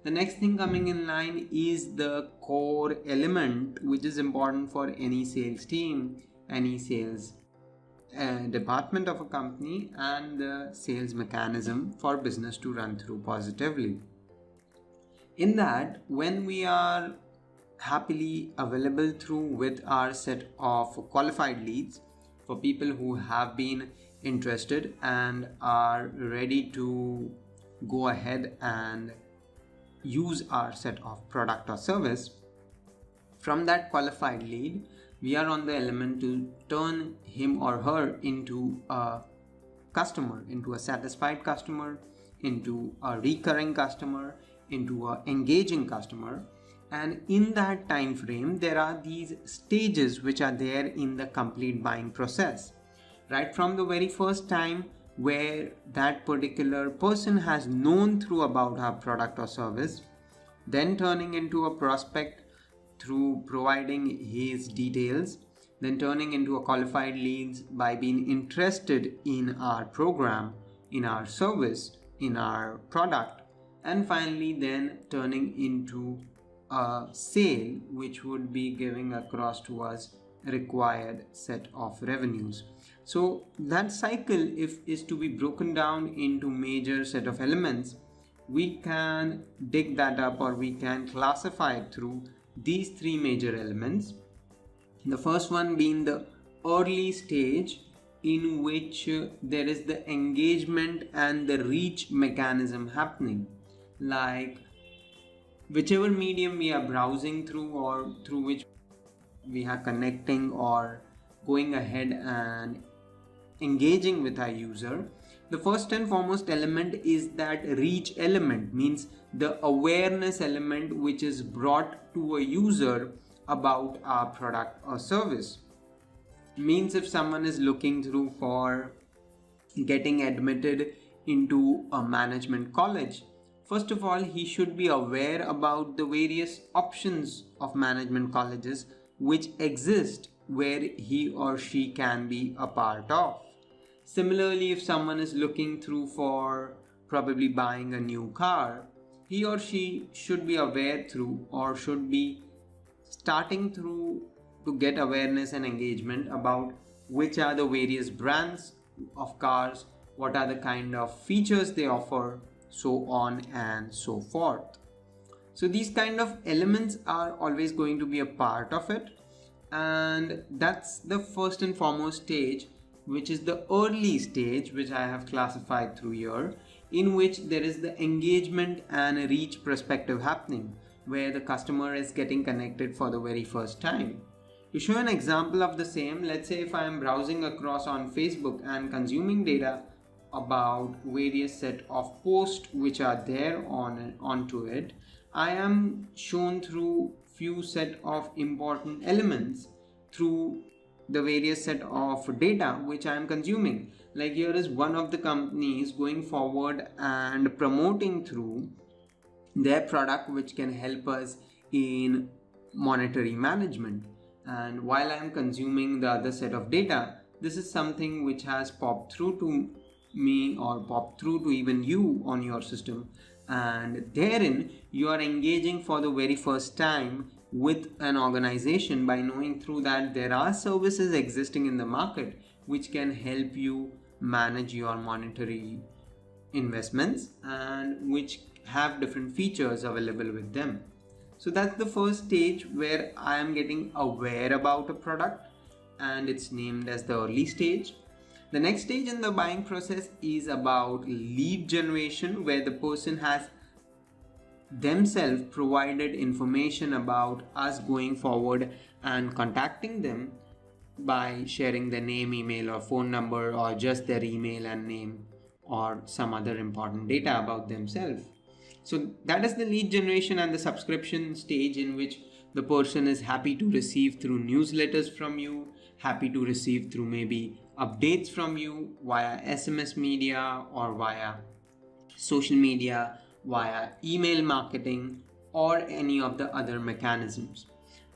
The next thing coming in line is the core element, which is important for any sales team, any sales department of a company, and the sales mechanism for business to run through positively. In that, when we are happily available through with our set of qualified leads for people who have been interested and are ready to go ahead and use our set of product or service, from that qualified lead we are on the element to turn him or her into a customer, into a satisfied customer, into a recurring customer, into an engaging customer. And in that time frame, there are these stages which are there in the complete buying process. Right from the very first time where that particular person has known through about our product or service, then turning into a prospect through providing his details, then turning into a qualified leads by being interested in our program, in our service, in our product, and finally then turning into a sale which would be giving across to us required set of revenues. So that cycle, if is to be broken down into major set of elements, we can dig that up, or we can classify it through these three major elements. The first one being the early stage, in which there is the engagement and the reach mechanism happening. Like whichever medium we are browsing through, or through which we are connecting or going ahead and engaging with our user, the first and foremost element is that reach element, means the awareness element which is brought to a user about our product or service. Means if someone is looking through for getting admitted into a management college, first of all, he should be aware about the various options of management colleges which exist where he or she can be a part of. Similarly, if someone is looking through for probably buying a new car, he or she should be aware through, or should be starting through, to get awareness and engagement about which are the various brands of cars, what are the kind of features they offer, so on and so forth. So these kind of elements are always going to be a part of it, and that's the first and foremost stage, which is the early stage, which I have classified through here, in which there is the engagement and reach perspective happening, where the customer is getting connected for the very first time. To show an example of the same, let's say if I am browsing across on Facebook and consuming data about various set of posts which are there onto it, I am shown through few set of important elements through the various set of data which I am consuming. Like here is one of the companies going forward and promoting through their product which can help us in monetary management. And while I am consuming the other set of data, this is something which has popped through to me, or popped through to even you on your system, and therein you are engaging for the very first time with an organization by knowing through that there are services existing in the market which can help you manage your monetary investments and which have different features available with them. So that's the first stage where I am getting aware about a product, and it's named as the early stage. The next stage in the buying process is about lead generation, where the person has themselves provided information about us going forward and contacting them by sharing their name, email or phone number, or just their email and name, or some other important data about themselves. So that is the lead generation and the subscription stage, in which the person is happy to receive through newsletters from you, happy to receive through maybe updates from you via SMS media or via social media, via email marketing or any of the other mechanisms.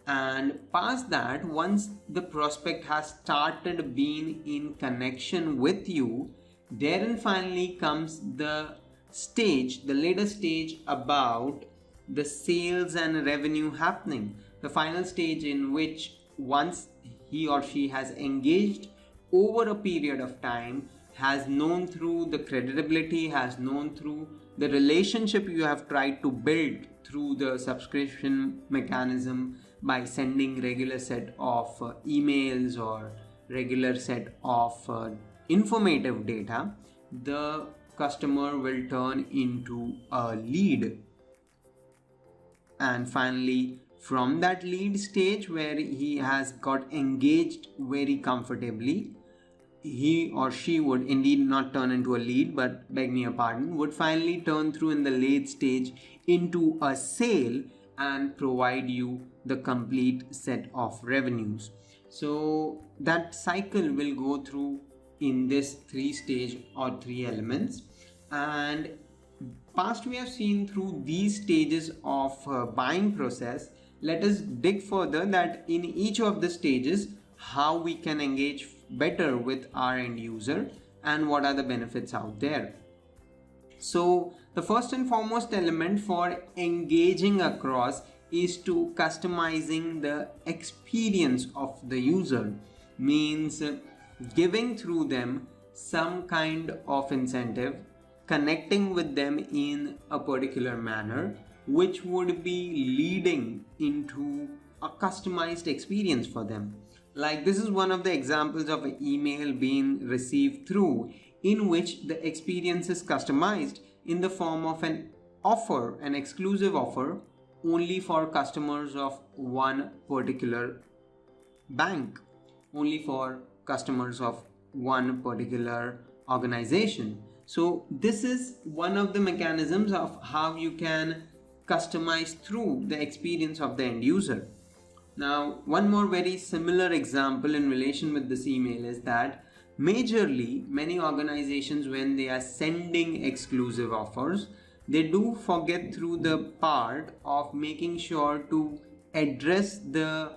And past that, once the prospect has started being in connection with you, therein finally comes the stage, the later stage about the sales and revenue happening. The final stage in which once he or she has engaged over a period of time, has known through the credibility, has known through the relationship you have tried to build through the subscription mechanism by sending regular set of emails or regular set of informative data, the customer will turn into a lead. And finally, from that lead stage where he has got engaged very comfortably, he or she would indeed not turn into a lead, but beg me a pardon, would finally turn through in the late stage into a sale and provide you the complete set of revenues. So that cycle will go through in this 3-stage or 3 elements. And past we have seen through these stages of buying process. Let us dig further that in each of the stages how we can engage better with our end user and what are the benefits out there. So the first and foremost element for engaging across is to customizing the experience of the user, means giving through them some kind of incentive, connecting with them in a particular manner, which would be leading into a customized experience for them. Like this is one of the examples of an email being received through in which the experience is customized in the form of an offer, an exclusive offer only for customers of one particular bank, only for customers of one particular organization. So this is one of the mechanisms of how you can customize through the experience of the end user. Now, one more very similar example in relation with this email is that majorly many organizations, when they are sending exclusive offers, they do forget through the part of making sure to address the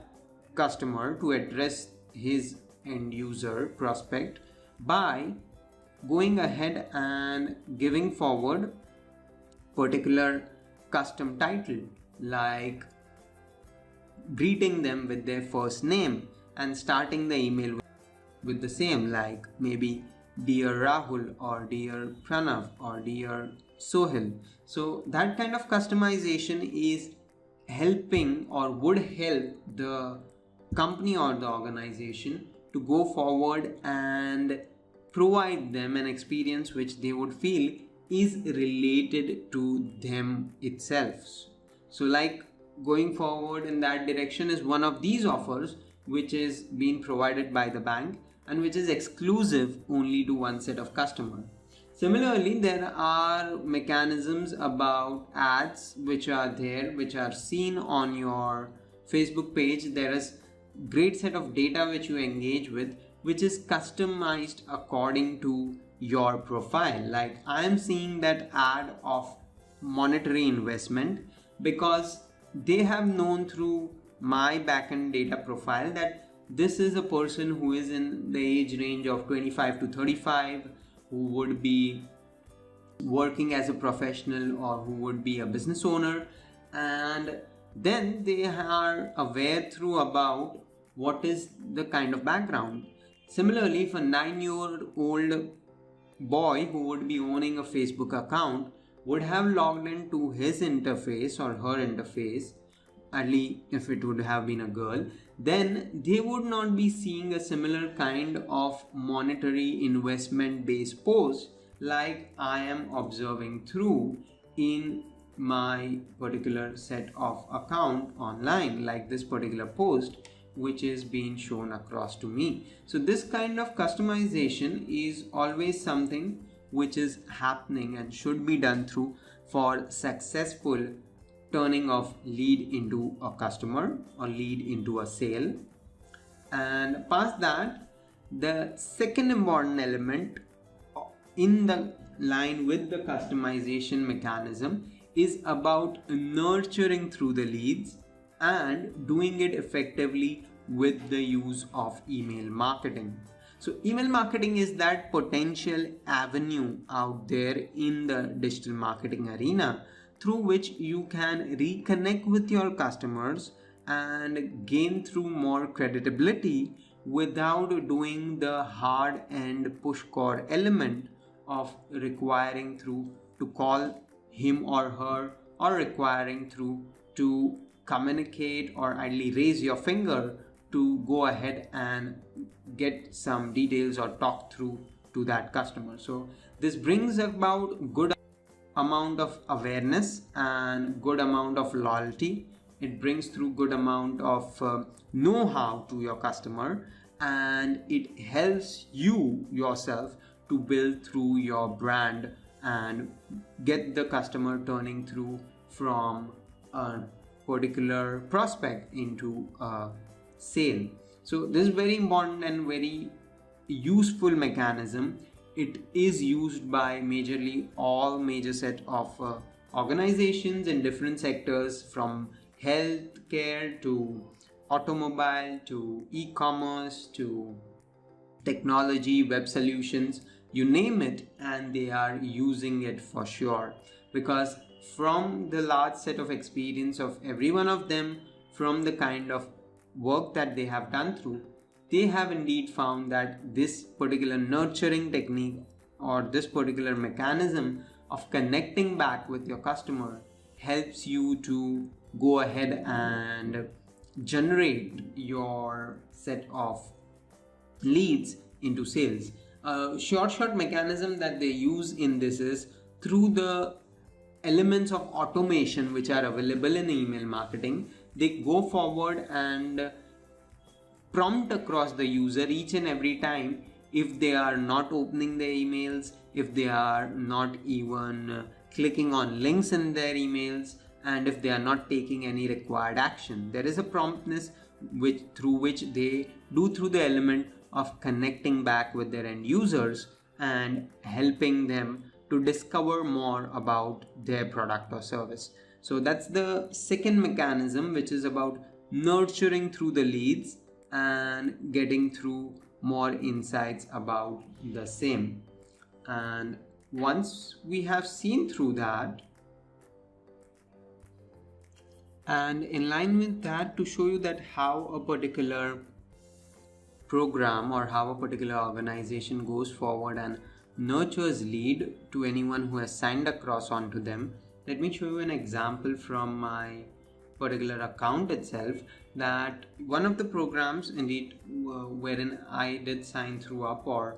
customer, to address his end user prospect by going ahead and giving forward particular custom title, like greeting them with their first name and starting the email with the same, like maybe Dear Rahul or Dear Pranav or Dear Sohil. So that kind of customization is helping or would help the company or the organization to go forward and provide them an experience which they would feel is related to them itself. So like going forward in that direction is one of these offers which is being provided by the bank and which is exclusive only to one set of customer. Similarly, there are mechanisms about ads which are there, which are seen on your Facebook page. There is great set of data which you engage with, which is customized according to your profile. Like I am seeing that ad of monetary investment because they have known through my backend data profile that this is a person who is in the age range of 25 to 35, who would be working as a professional or who would be a business owner, and then they are aware through about what is the kind of background. Similarly, if a 9-year-old boy who would be owning a Facebook account would have logged into his interface or her interface, at least if it would have been a girl, then they would not be seeing a similar kind of monetary investment based post like I am observing through in my particular set of account online, like this particular post which is being shown across to me. So this kind of customization is always something which is happening and should be done through for successful turning of lead into a customer or lead into a sale. And past that, the second important element in the line with the customization mechanism is about nurturing through the leads and doing it effectively with the use of email marketing. So email marketing is that potential avenue out there in the digital marketing arena through which you can reconnect with your customers and gain through more credibility without doing the hard and push core element of requiring through to call him or her, or requiring through to communicate or ideally raise your finger to go ahead and get some details or talk through to that customer. So this brings about good amount of awareness and good amount of loyalty. It brings through good amount of know-how to your customer, and it helps you yourself to build through your brand and get the customer turning through from a particular prospect into a sale. So this is very important and very useful mechanism. It is used by majorly all major set of organizations in different sectors, from healthcare to automobile to e-commerce to technology, web solutions, you name it, and they are using it for sure. Because from the large set of experience of every one of them, from the kind of work that they have done through, they have indeed found that this particular nurturing technique or this particular mechanism of connecting back with your customer helps you to go ahead and generate your set of leads into sales. A short mechanism that they use in this is through the elements of automation which are available in email marketing. They go forward and prompt across the user each and every time if they are not opening their emails, if they are not even clicking on links in their emails, and if they are not taking any required action. There is a promptness through which they do through the element of connecting back with their end users and helping them to discover more about their product or service. So that's the second mechanism, which is about nurturing through the leads and getting through more insights about the same. And once we have seen through that, and in line with that, to show you that how a particular program or how a particular organization goes forward and nurtures lead to anyone who has signed across onto them, let me show you an example from my particular account itself, that one of the programs indeed wherein I did sign through up, or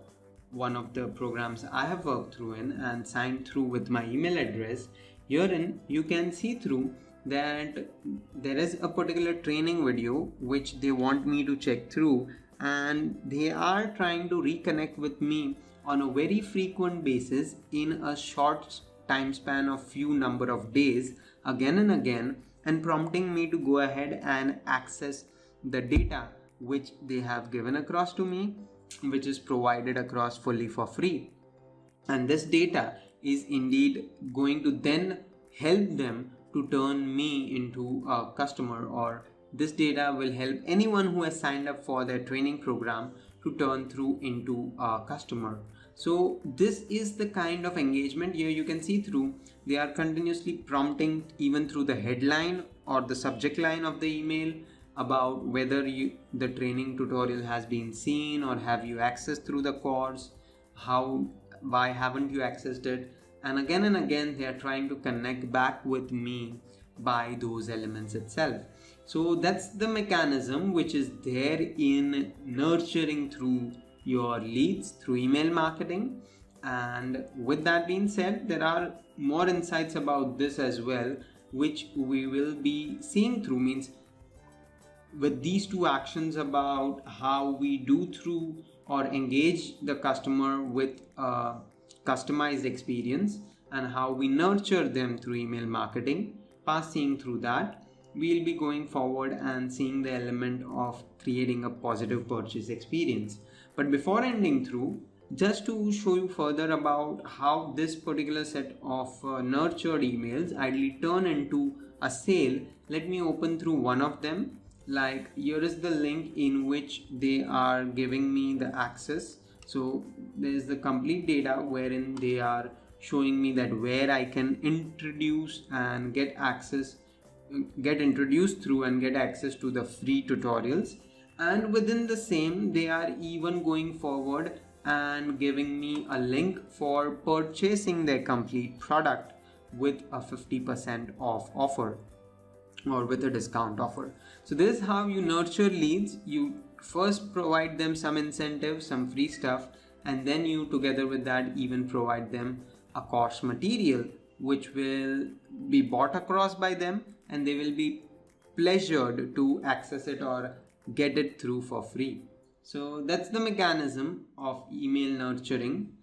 one of the programs I have worked through in and signed through with my email address, herein you can see through that there is a particular training video which they want me to check through, and they are trying to reconnect with me on a very frequent basis in a short time span of few number of days, again and again, and prompting me to go ahead and access the data which they have given across to me, which is provided across fully for free. And this data is indeed going to then help them to turn me into a customer, or this data will help anyone who has signed up for their training program to turn through into a customer. So this is the kind of engagement. Here you can see through they are continuously prompting even through the headline or the subject line of the email about whether the training tutorial has been seen, or have you accessed through the course, why haven't you accessed it, and again they are trying to connect back with me by those elements itself. So that's the mechanism which is there in nurturing through your leads through email marketing. And with that being said, there are more insights about this as well, which we will be seeing through, means with these two actions about how we do through or engage the customer with a customized experience, and how we nurture them through email marketing. Past seeing through that, we'll be going forward and seeing the element of creating a positive purchase experience. But before ending through, just to show you further about how this particular set of nurtured emails ideally turn into a sale, let me open through one of them. Like, here is the link in which they are giving me the access. So there is the complete data wherein they are showing me that where I can introduce and get introduced through and get access to the free tutorials. And within the same, they are even going forward and giving me a link for purchasing their complete product with a 50% off offer or with a discount offer. So this is how you nurture leads. You first provide them some incentives, some free stuff, and then you together with that even provide them a course material which will be bought across by them, and they will be pleasured to access it or get it through for free. So that's the mechanism of email nurturing.